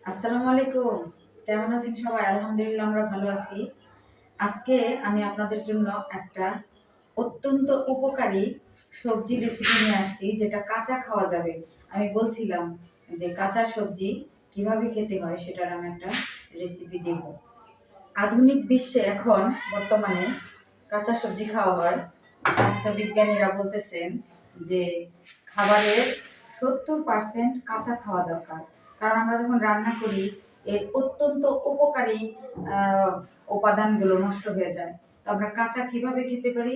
আসসালামু আলাইকুম। কেমন আছেন সবাই? আলহামদুলিল্লাহ আমরা ভালো আছি। আজকে আমি আপনাদের জন্য একটা অত্যন্ত উপকারী সবজি রেসিপি নিয়ে আসছি, যেটা কাঁচা খাওয়া যাবে। আমি বলছিলাম যে কাঁচা সবজি কিভাবে খেতে হয় সেটার আমি একটা রেসিপি দেব। আধুনিক বিশ্বে এখন বর্তমানে কাঁচা সবজি খাওয়া হয়। স্বাস্থ্যবিজ্ঞানীরা বলতেছেন যে খাবারের 70% কাঁচা খাওয়া দরকার, কারণ আমরা যখন রান্না করি এর অত্যন্ত উপকারী উপাদানগুলো নষ্ট হয়ে যায়। তো আমরা কাঁচা কিভাবে খেতে পারি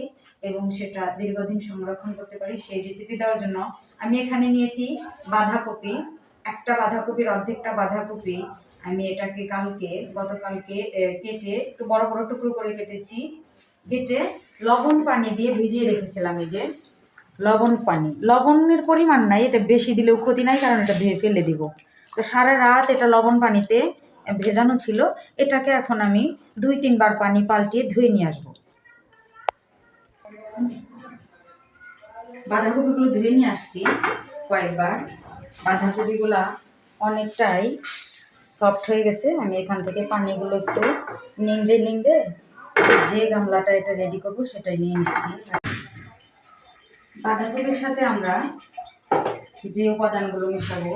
এবং সেটা দীর্ঘদিন সংরক্ষণ করতে পারি সেই রেসিপি দেওয়ার জন্য আমি এখানে নিয়েছি বাঁধাকপি। একটা বাঁধাকপির অর্ধেকটা বাঁধাকপি আমি এটাকে গতকালকে কেটে একটু বড় বড় টুকরো করে কেটেছি। কেটে লবণ পানি দিয়ে ভিজিয়ে রেখেছিলাম। এই যে লবণের পরিমাণ নাই, এটা বেশি দিলেও ক্ষতি নাই, কারণ এটা ধুয়ে ফেলে দিব। তো সারা রাত এটা লবণ পানিতে ভেজানো ছিল। এটাকে এখন আমি 2-3 বার পানি পাল্টিয়ে ধুয়ে নিয়ে আসবো। বাঁধাকপিগুলো ধুয়ে নিয়ে আসছি কয়েকবার। বাঁধাকপিগুলা অনেকটাই সফট হয়ে গেছে। আমি এখান থেকে পানিগুলো একটু নিংড়ে যে গামলাটা এটা রেডি করবো সেটাই নিয়ে নিচ্ছি। বাঁধাকপির সাথে আমরা যে উপাদানগুলো মেশাবো,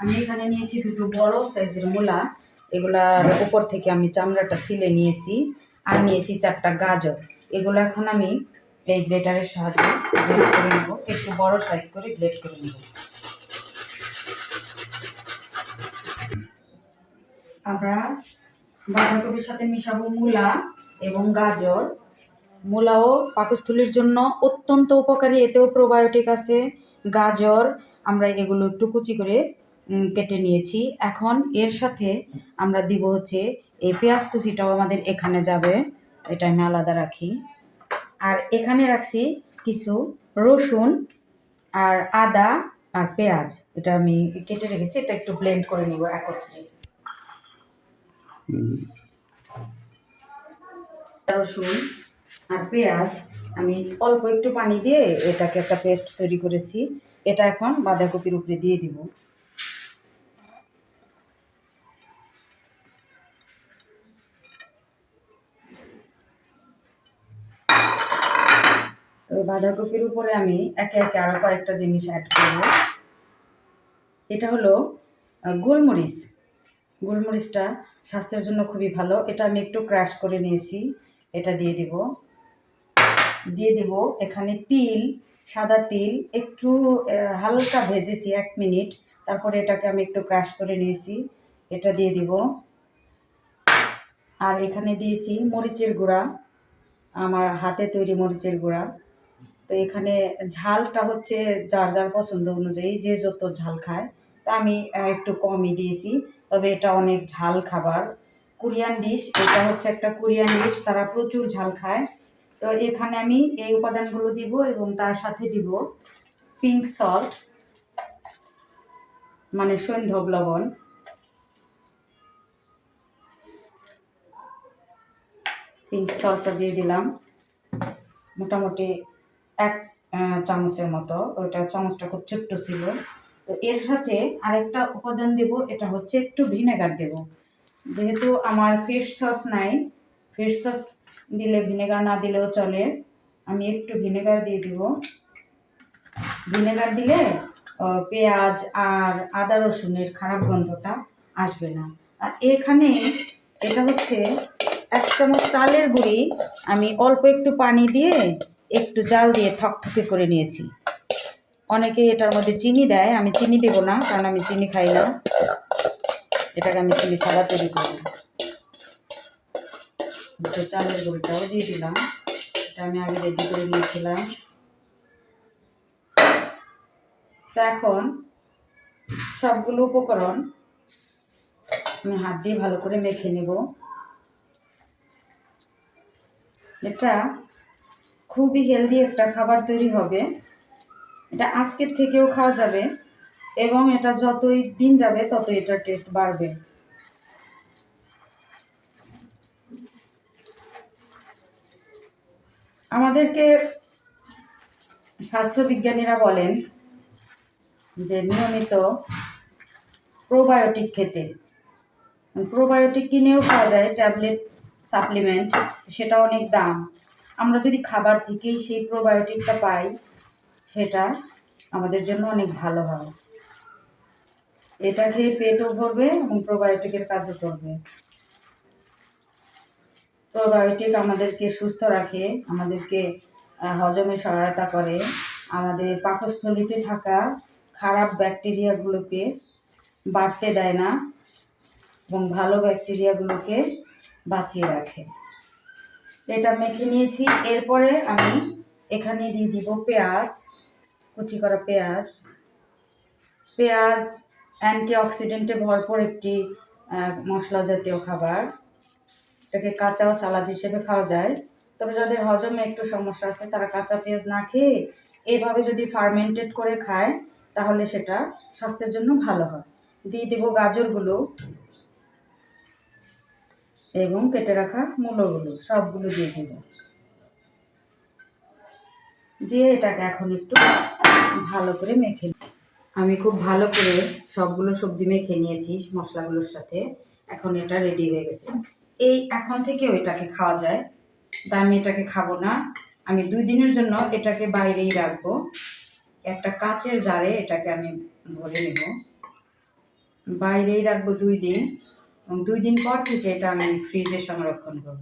আমি এখানে নিয়েছি 2 বড় সাইজের মূলা। এগুলার উপর থেকে আমি চামড়াটা ছিলে নিয়েছি। আর নিয়েছি 4টা গাজর। এগুলো এখন আমি এই গ্রেটারের সাহায্যে গ্রেট করে নেব। একটু বড় সাইজ করে গ্রেট করে নেব। আমরা বাঁধাকপির সাথে মিশাবো মূলা এবং গাজর। মূলাও পাকস্থলীর জন্য অত্যন্ত উপকারী, এতেও প্রোবায়োটিক আছে। গাজর আমরা এগুলো একটু কুচি করে কেটে নিয়েছি। এখন এর সাথে আমরা দিব হচ্ছে এই পেঁয়াজ কুচিটাও আমাদের এখানে যাবে, এটা আমি আলাদা রাখি। আর এখানে রাখছি কিছু রসুন আর আদা আর পেঁয়াজ, এটা আমি কেটে রেখেছি। এটা একটু ব্লেন্ড করে নিব একত্রে। রসুন আর পেঁয়াজ আমি অল্প একটু পানি দিয়ে এটাকে একটা পেস্ট তৈরি করেছি। এটা এখন বাঁধাকপির উপরে দিয়ে দিব। তো বাঁধাকপির উপরে আমি একে একে আরো কয়েকটা জিনিস অ্যাড করব। এটা হলো গোলমরিচ। গোলমরিচটা স্বাস্থ্যের জন্য খুবই ভালো। এটা আমি একটু ক্রাশ করে নিয়েছি, এটা দিয়ে দিব। এখানে তিল, সাদা তিল একটু হালকা ভেজেছি 1 মিনিট। তারপরে এটাকে আমি একটু ক্রাশ করে নিয়েছি, এটা দিয়ে দিব। আর এখানে দিয়েছি মরিচের গুঁড়া, আমার হাতে তৈরি মরিচের গুঁড়া। তো এখানে ঝালটা হচ্ছে যার যার পছন্দ অনুযায়ী, যে যত ঝাল খায়। তা আমি একটু কমই দিয়েছি, তবে এটা অনেক ঝাল খাবার। কোরিয়ান ডিশ, এটা হচ্ছে একটা কোরিয়ান ডিশ, তারা প্রচুর ঝাল খায়। তো এখানে আমি এই উপাদানগুলো দিব এবং তার সাথে দিব পিঙ্ক সল্ট, মানে সৈন্ধব লবণ। পিঙ্ক সল্টটা দিয়ে দিলাম মোটামুটি 1 চামচের মতো। ওইটা চামচটা খুব ছোট্ট ছিল। তো এর সাথে আরেকটা উপাদান দেব, এটা হচ্ছে একটু ভিনেগার দেব। যেহেতু আমার ফিশ সস নাই, ফিশ সস দিলে ভিনেগার না দিলেও চলে, আমি একটু ভিনেগার দিয়ে দিব। ভিনেগার দিলে পেঁয়াজ আর আদা রসুনের খারাপ গন্ধটা আসবে না। আর এখানে এটা হচ্ছে 1 চামচ চালের গুঁড়ি, আমি অল্প একটু পানি দিয়ে একটু জাল দিয়ে থকথকে করে নিয়েছি। অনেকে এটার মধ্যে চিনি দেয়, আমি চিনি দেব না, কারণ আমি চিনি খাই না। এটাকে আমি চিনি ছাড়া তৈরি করব। চালের গুঁড়িটাও দিয়ে দিলাম, এটা আমি আগে রেডি করে নিয়েছিলাম। তো এখন সবগুলো উপকরণ আমি হাত দিয়ে ভালো করে মেখে নেব। এটা খুবই হেলদি একটা খাবার তৈরি হবে। এটা আজকের থেকেও খাওয়া যাবে এবং এটা যতই দিন যাবে ততই এটার টেস্ট বাড়বে। আমাদেরকে স্বাস্থ্যবিজ্ঞানীরা বলেন যে নিয়মিত প্রোবায়োটিক খেতে। প্রোবায়োটিক কিনেও পাওয়া যায়, ট্যাবলেট সাপ্লিমেন্ট, সেটা অনেক দাম। আমরা যদি খাবার থেকেই সেই প্রোবায়োটিকটা পাই সেটা আমাদের জন্য অনেক ভালো হয়। এটা খেয়ে পেটও ভরবে এবং প্রোবায়োটিকের কাজও করবে। প্রোবায়োটিক আমাদেরকে সুস্থ রাখে, আমাদেরকে হজমে সহায়তা করে, আমাদের পাকস্থলীতে থাকা খারাপ ব্যাকটেরিয়াগুলোকে বাড়তে দেয় না এবং ভালো ব্যাকটেরিয়াগুলোকে বাঁচিয়ে রাখে। এটা মেখে নিয়েছি। এরপরে আমি এখানে দিয়ে দিব পেঁয়াজ, কুচি করা পেঁয়াজ। পেঁয়াজ অ্যান্টিঅক্সিডেন্টে ভরপুর একটি মশলা জাতীয় খাবার। এটাকে কাঁচাও সালাদ হিসেবে খাওয়া যায়, তবে যাদের হজমে একটু সমস্যা আছে তারা কাঁচা পেঁয়াজ না খেয়ে এইভাবে যদি ফার্মেন্টেড করে খায় তাহলে সেটা স্বাস্থ্যের জন্য ভালো হয়। দিয়ে দেব গাজরগুলো এবং কেটে রাখা মূলোগুলো, সবগুলো দিয়ে দেব। দিয়ে এটাকে এখন একটু ভালো করে মেখে, আমি খুব ভালো করে সবগুলো সবজি মেখে নিয়েছি মশলাগুলোর সাথে। এখন এটা রেডি হয়ে গেছে। এখন থেকেও এটাকে খাওয়া যায়, তা আমি এটাকে খাবো না। আমি 2 দিনের জন্য এটাকে বাইরেই রাখবো। একটা কাচের জারে এটাকে আমি ভরে নেব, বাইরেই রাখবো 2 দিন, এবং 2 দিন পর থেকে এটা আমি ফ্রিজে সংরক্ষণ করব।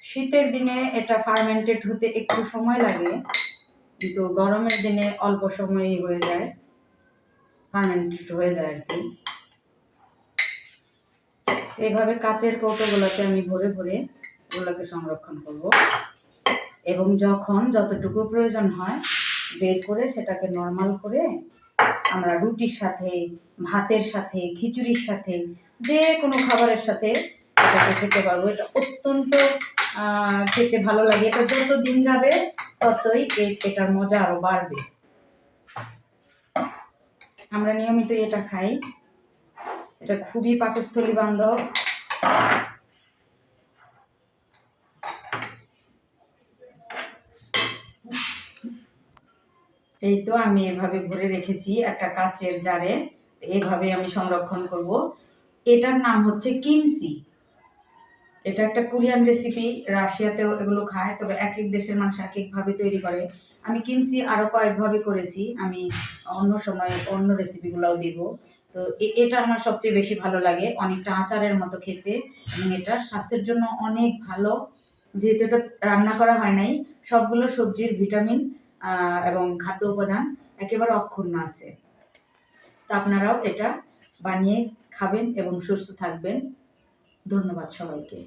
শীতের দিনে এটা ফার্মেন্টেড হতে একটু সময় লাগে, কিন্তু গরমের দিনে অল্প সময়ই হয়ে যায়, ফার্মেন্টেড হয়ে যায় আর কি। এইভাবে কাচের কৌটোগুলোতে আমি ভরে ভরে ওগুলোকে সংরক্ষণ করব, এবং যখন যতটুকু প্রয়োজন হয় বের করে সেটাকে নর্মাল করে আমরা রুটির সাথে, ভাতের সাথে, খিচুড়ির সাথে, যে কোনো খাবারের সাথে এটাকে খেতে পারবো। এটা অত্যন্ত খেতে ভালো লাগে। এটা যত দিন যাবে ততই এটার মজা আরো বাড়বে। আমরা নিয়মিত এটা খাই, এটা খুবই পাকস্থলী বান্ধব। এই তো আমি এভাবে ভরে রেখেছি একটা কাচের জারে, এইভাবে আমি সংরক্ষণ করব। এটার নাম হচ্ছে কিমসি। এটা একটা কোরিয়ান রেসিপি, রাশিয়াতেও এগুলো খায়, তবে এক এক দেশের মানুষ এক একভাবে তৈরি করে। আমি কিমসি আরও কয়েকভাবে করেছি, আমি অন্য সময় অন্য রেসিপিগুলোও দিব। তো এটা আমার সবচেয়ে বেশি ভালো লাগে, অনেকটা আচারের মতো খেতে, এবং এটা স্বাস্থ্যের জন্য অনেক ভালো। যেহেতু এটা রান্না করা হয় নাই, সবগুলো সবজির ভিটামিন এবং খাদ্য উপাদান একেবারে অক্ষুণ্ণ আছে। তো আপনারাও এটা বানিয়ে খাবেন এবং সুস্থ থাকবেন। ধন্যবাদ সবাইকে।